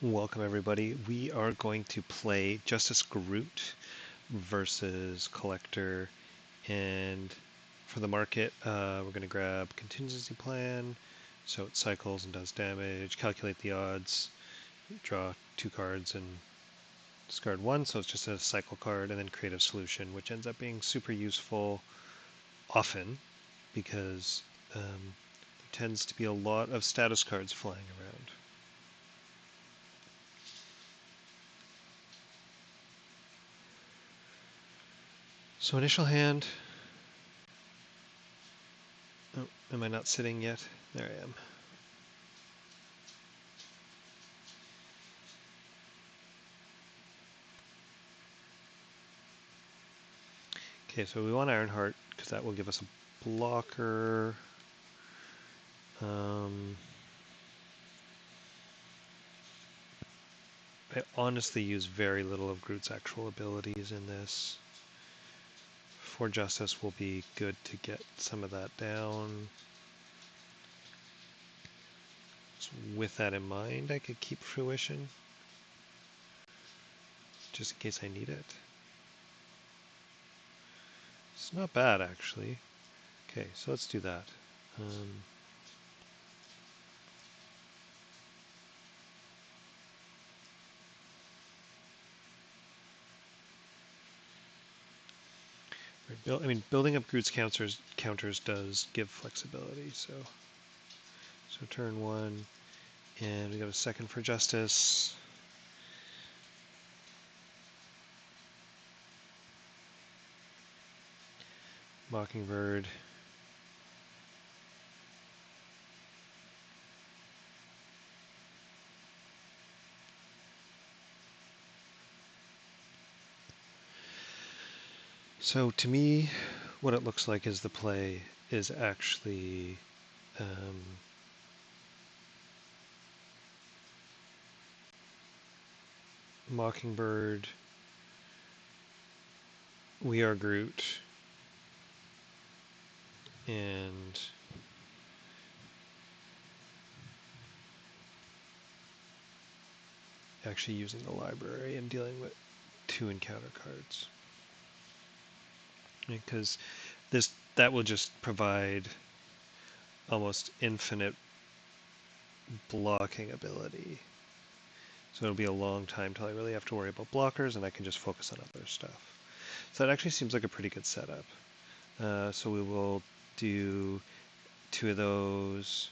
Welcome everybody. We are going to play Justice Groot versus Collector, and for the market we're going to grab Contingency Plan, so it cycles and does damage, calculate the odds, draw 2 cards and discard 1, so it's just a cycle card, and then Creative Solution, which ends up being super useful often because there tends to be a lot of status cards flying around. So initial hand. Oh, am I not sitting yet? There I am. Okay, so we want Ironheart because that will give us a blocker. I honestly use very little of Groot's actual abilities in this. 4 Justice will be good to get some of that down. So with that in mind, I could keep Fruition, just in case I need it. It's not bad, actually. Okay, so let's do that. Building up Groot's counters does give flexibility, so turn 1, and we got a second for Justice. Mockingbird. So to me, what it looks like is the play is actually Mockingbird, We Are Groot, and actually using the library and dealing with 2 encounter cards. Because that will just provide almost infinite blocking ability. So it'll be a long time till I really have to worry about blockers, and I can just focus on other stuff. So that actually seems like a pretty good setup. So we will do 2 of those.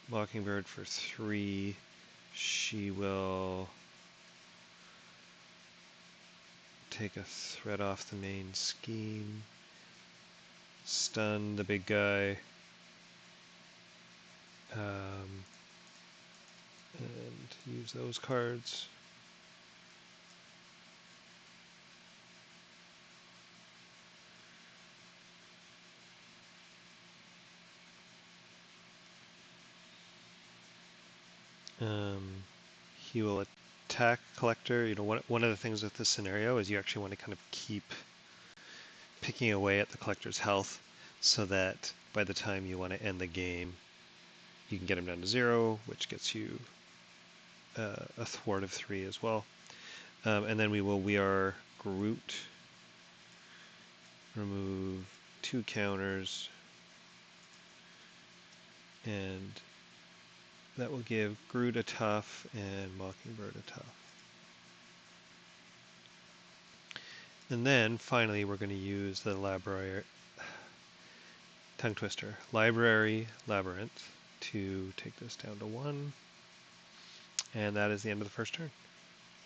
Mockingbird for 3. She will take a threat off the main scheme. Stun the big guy. And use those cards. He will attack Collector. One of the things with this scenario is you actually want to kind of keep picking away at the Collector's health so that by the time you want to end the game, you can get him down to 0, which gets you a thwart of 3 as well. And then We Are Groot. Remove 2 counters, and that will give Groot a tough and Mockingbird a tough. And then finally we're going to use the library tongue twister, library labyrinth, to take this down to 1. And that is the end of the first turn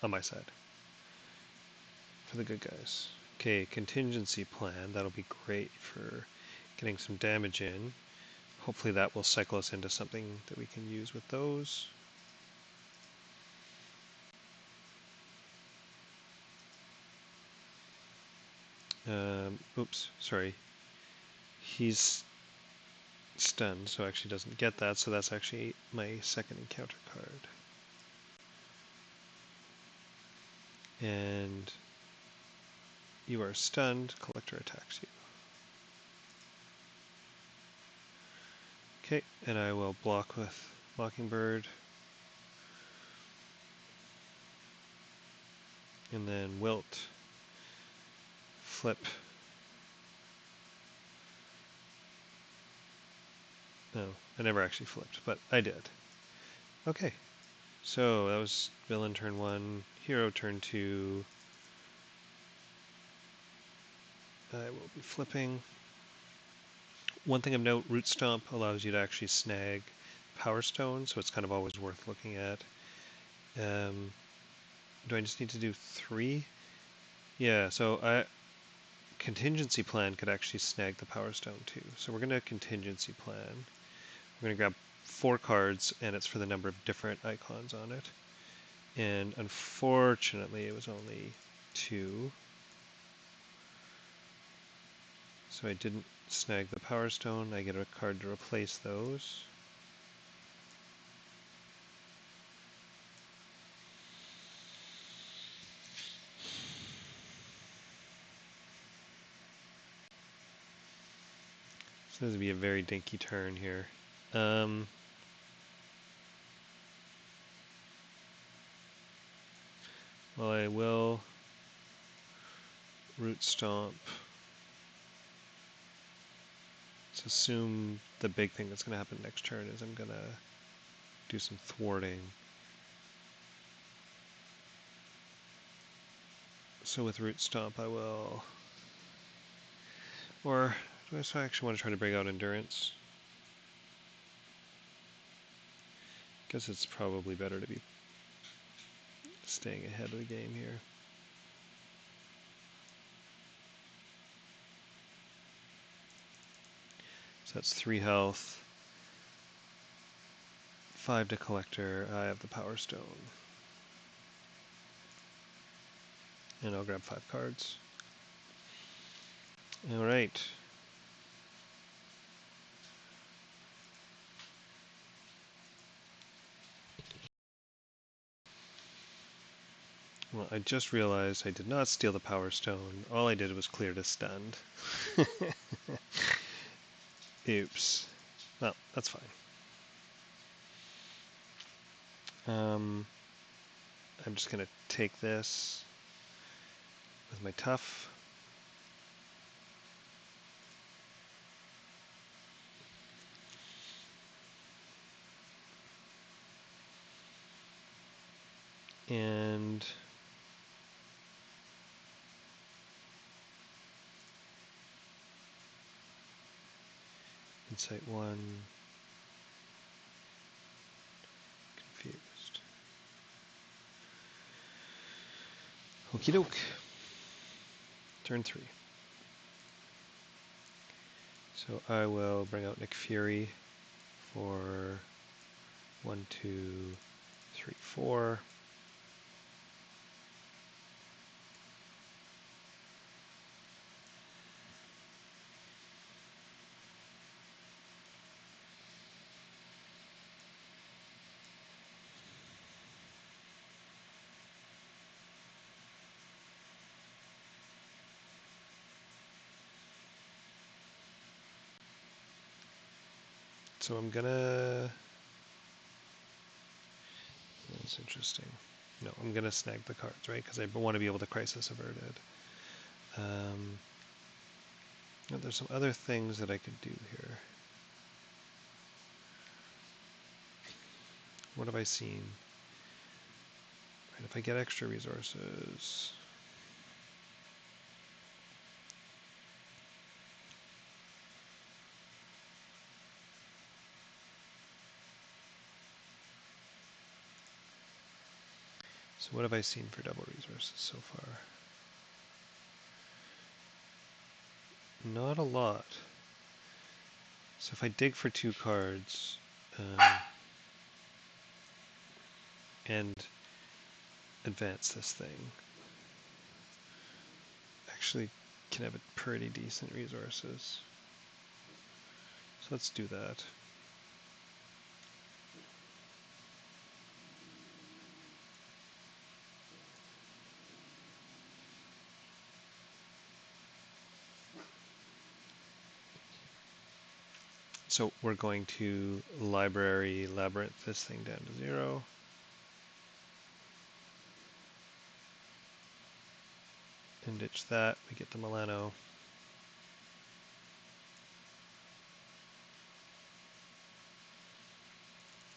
on my side for the good guys. Okay, contingency plan. That'll be great for getting some damage in. Hopefully that will cycle us into something that we can use with those. Oops, sorry. He's stunned, so actually doesn't get that, so that's actually my second encounter card. And you are stunned, Collector attacks you. Okay, and I will block with Mockingbird. and then wilt, flip. No, I never actually flipped, but I did. Okay, so that was villain turn 1, hero turn 2. I will be flipping. One thing of note, Root Stomp allows you to actually snag Power Stone, so it's kind of always worth looking at. Do I just need to do 3? Yeah, so contingency plan could actually snag the Power Stone too. So we're going to contingency plan. We're going to grab 4 cards, and it's for the number of different icons on it. And unfortunately, it was only 2. So I didn't snag the Power Stone. I get a card to replace those. So this would be a very dinky turn here. Well, I will Root Stomp. Let's assume the big thing that's going to happen next turn is I'm going to do some thwarting. So with Root Stomp I will... Or do I actually want to try to bring out Endurance? Guess it's probably better to be staying ahead of the game here. So that's 3 health, 5 to Collector. I have the Power Stone. And I'll grab 5 cards. Alright. Well, I just realized I did not steal the Power Stone. All I did was clear to stunned. Oops. Well, that's fine. I'm just going to take this with my tough. And Insight 1, confused. Okie doke. Turn 3. So I will bring out Nick Fury for 1, 2, 3, 4. So I'm gonna... That's interesting. No, I'm gonna snag the cards, right? Because I want to be able to Crisis Averted. There's some other things that I could do here. What have I seen? Right, if I get extra resources... So what have I seen for double resources so far? Not a lot. So if I dig for 2 cards and advance this thing, actually can have a pretty decent resources. So let's do that. So we're going to library labyrinth this thing down to 0. And ditch that, we get the Milano.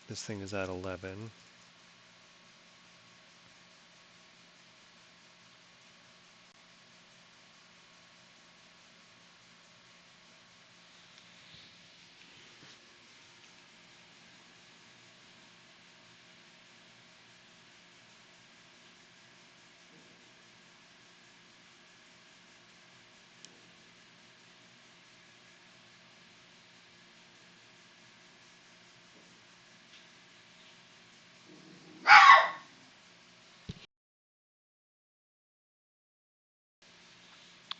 This thing is at 11.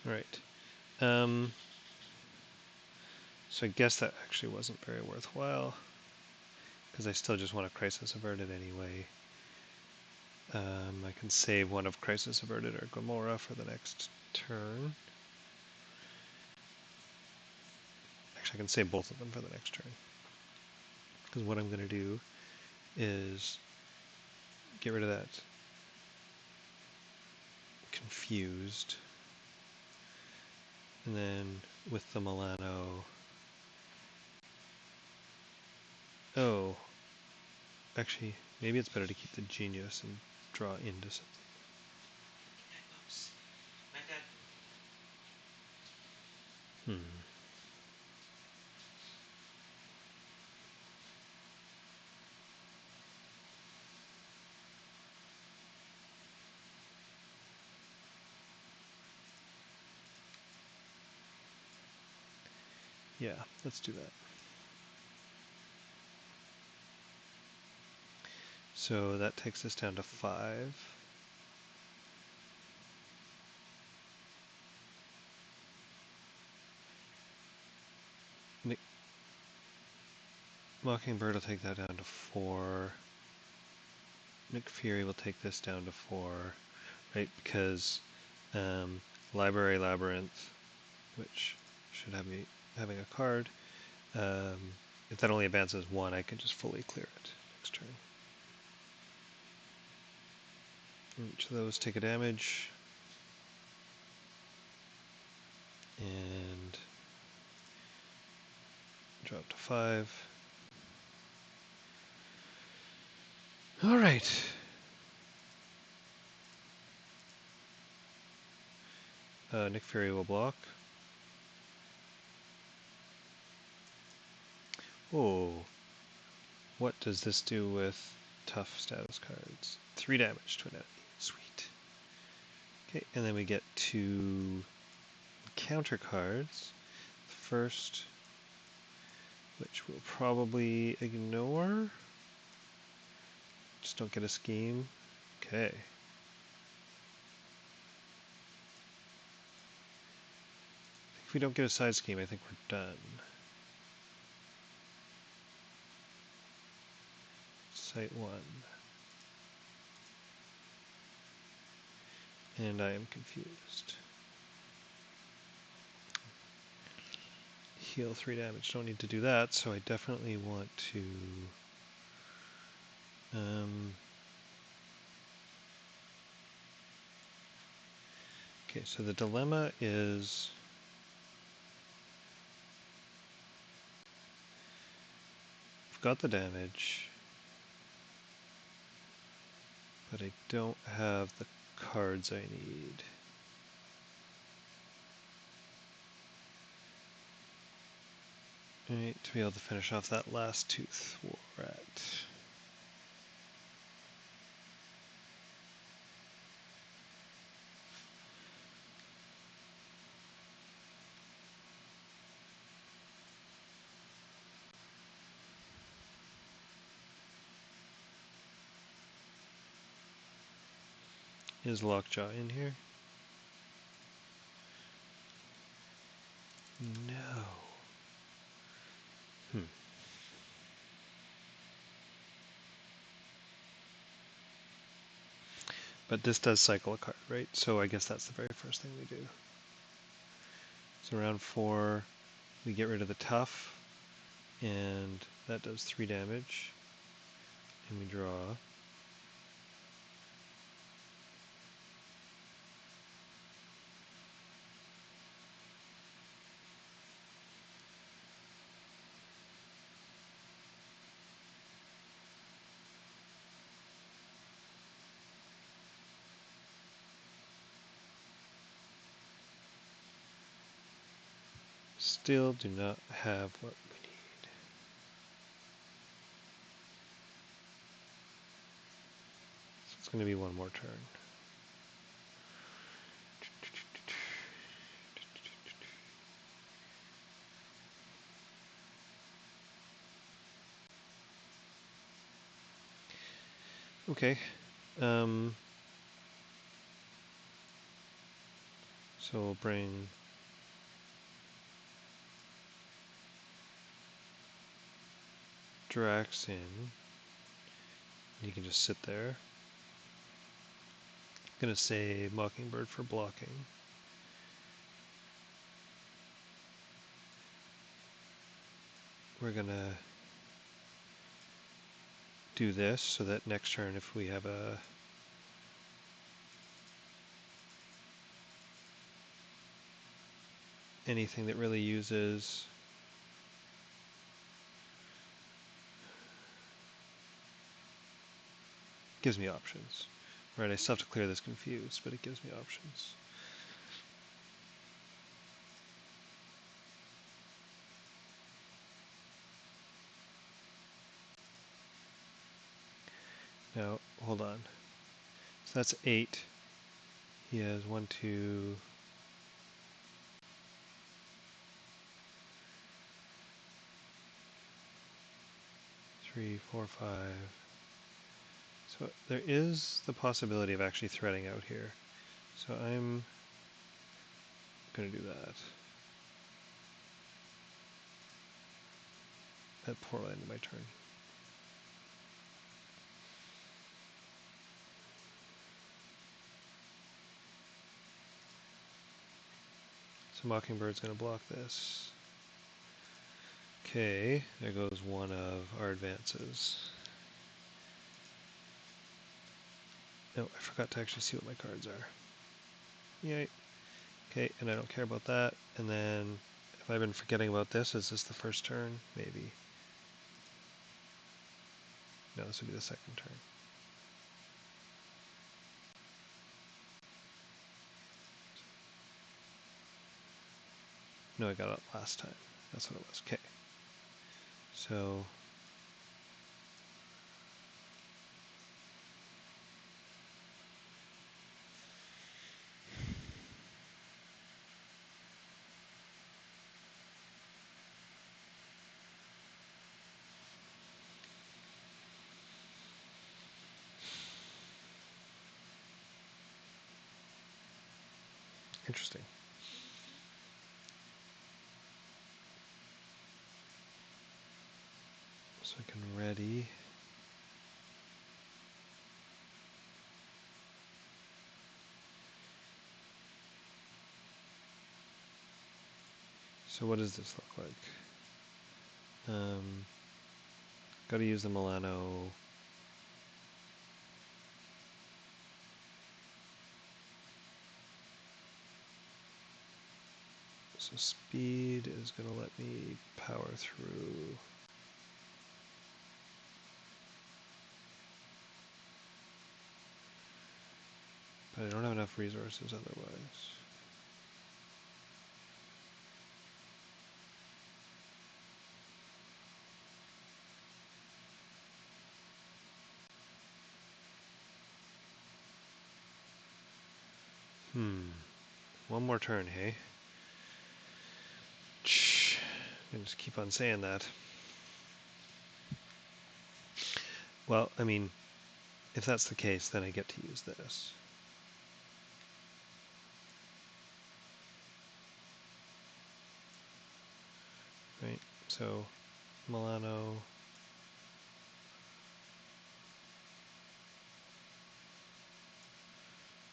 All right. So I guess that actually wasn't very worthwhile, because I still just want a Crisis Averted anyway. I can save one of Crisis Averted or Gomorrah for the next turn. Actually, I can save both of them for the next turn. Because what I'm going to do is get rid of that Confused. And then with the Milano... Oh, actually, maybe it's better to keep the Genius and draw into something. Hmm. Yeah, let's do that. So that takes us down to 5. Mockingbird will take that down to 4. Nick Fury will take this down to 4, right? Because Library Labyrinth, which should have me having a card, if that only advances 1, I can just fully clear it next turn. Each of those take a damage. And drop to 5. All right. Nick Fury will block. Oh, what does this do with tough status cards? 3 damage to an enemy. Sweet. Okay, and then we get 2 counter cards. The first, which we'll probably ignore. Just don't get a scheme. Okay. If we don't get a side scheme, I think we're done. Site 1. And I am confused. Heal 3 damage. Don't need to do that, so I definitely want to... Okay, so the dilemma is... I've got the damage, but I don't have the cards I need. Right, to be able to finish off that last tooth war rat. Is Lockjaw in here? No. But this does cycle a card, right? So I guess that's the very first thing we do. So round 4, we get rid of the tough, and that does 3 damage. And we draw. still do not have what we need. So it's going to be one more turn. Okay. So we'll bring Drax in. You can just sit there. I'm gonna say Mockingbird for blocking. We're gonna do this so that next turn if we have anything that really uses gives me options. Right, I still have to clear this confused, but it gives me options. Now, hold on. So that's 8. He has 1, 2, 3, 4, 5. So there is the possibility of actually threading out here. So I'm going to do that. That poorly ended my turn. So Mockingbird's going to block this. Okay, there goes one of our advances. No, I forgot to actually see what my cards are. Yay. Okay, and I don't care about that. And then, have I been forgetting about this? Is this the first turn? Maybe. No, this would be the second turn. No, I got it last time. That's what it was. Okay. So, interesting. So I can ready. So what does this look like? Got to use the Milano. So speed is going to let me power through. But I don't have enough resources otherwise. One more turn, hey? I can just keep on saying that. Well, I mean, if that's the case, then I get to use this. Right, so Milano.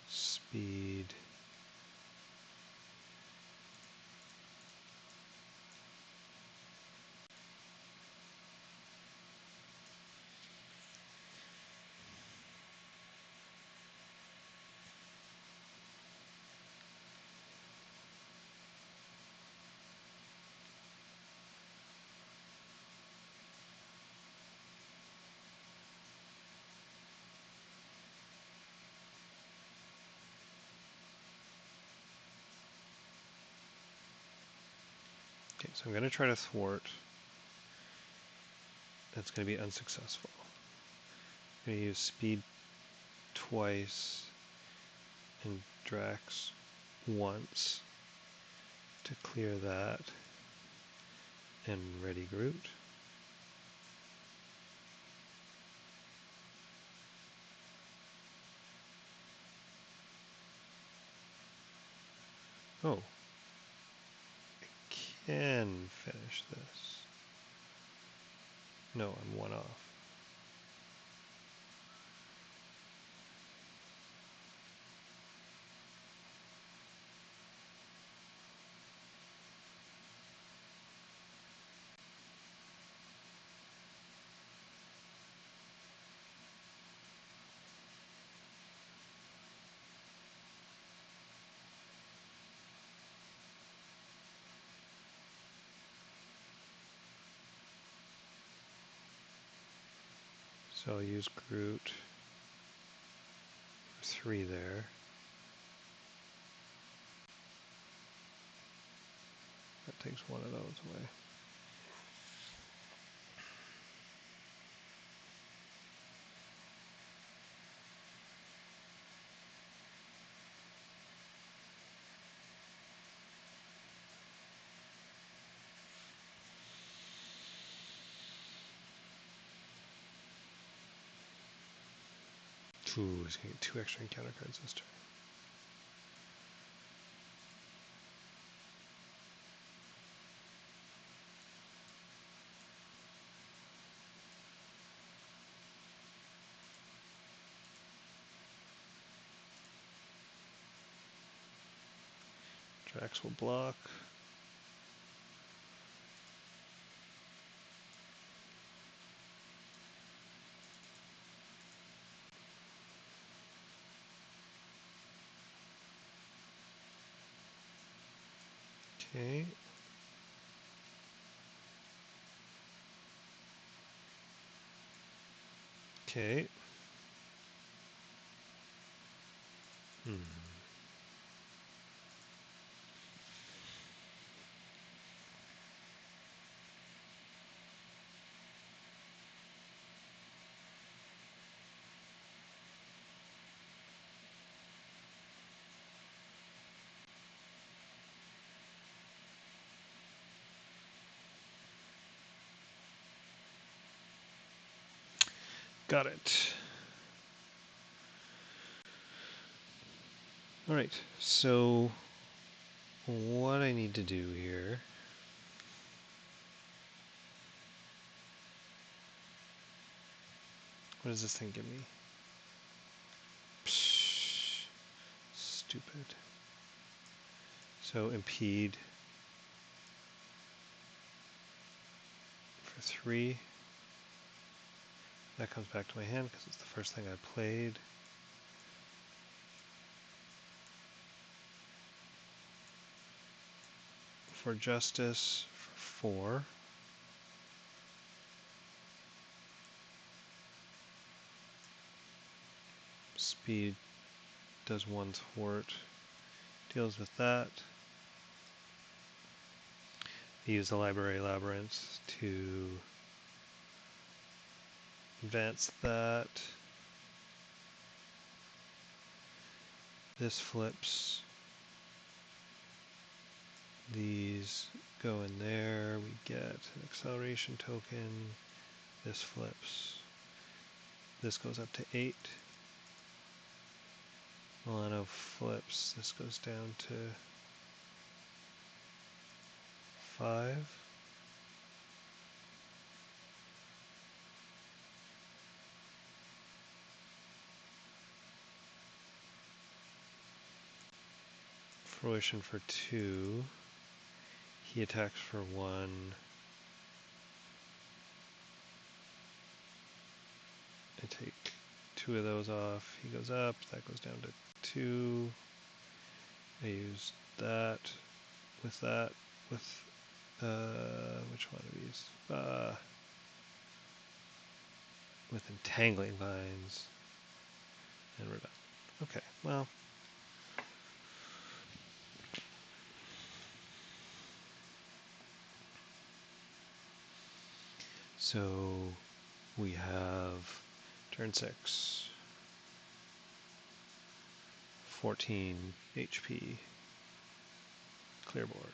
Speed. So I'm going to try to thwart. That's going to be unsuccessful. I'm going to use speed twice and Drax once to clear that and ready Groot. Oh, I can finish this. No, I'm one off. So I'll use Groot for 3 there. That takes one of those away. Ooh, he's going to get 2 extra encounter cards this turn. Drax will block. Okay. Okay. Got it. Alright, so what I need to do here. What does this thing give me? Psh, stupid. So impede for 3. That comes back to my hand because it's the first thing I played. For justice, for 4. Speed does 1 thwart. Deals with that. Use the library labyrinth to advance that. This flips. These go in there. We get an acceleration token. This flips. This goes up to 8. Milano flips. This goes down to 5. Fruition for 2. He attacks for 1. I take 2 of those off. He goes up. That goes down to 2. I use that with that. With, which one of these? With Entangling Vines. And we're done. Okay, well. So we have turn 6, 14 HP, clear board.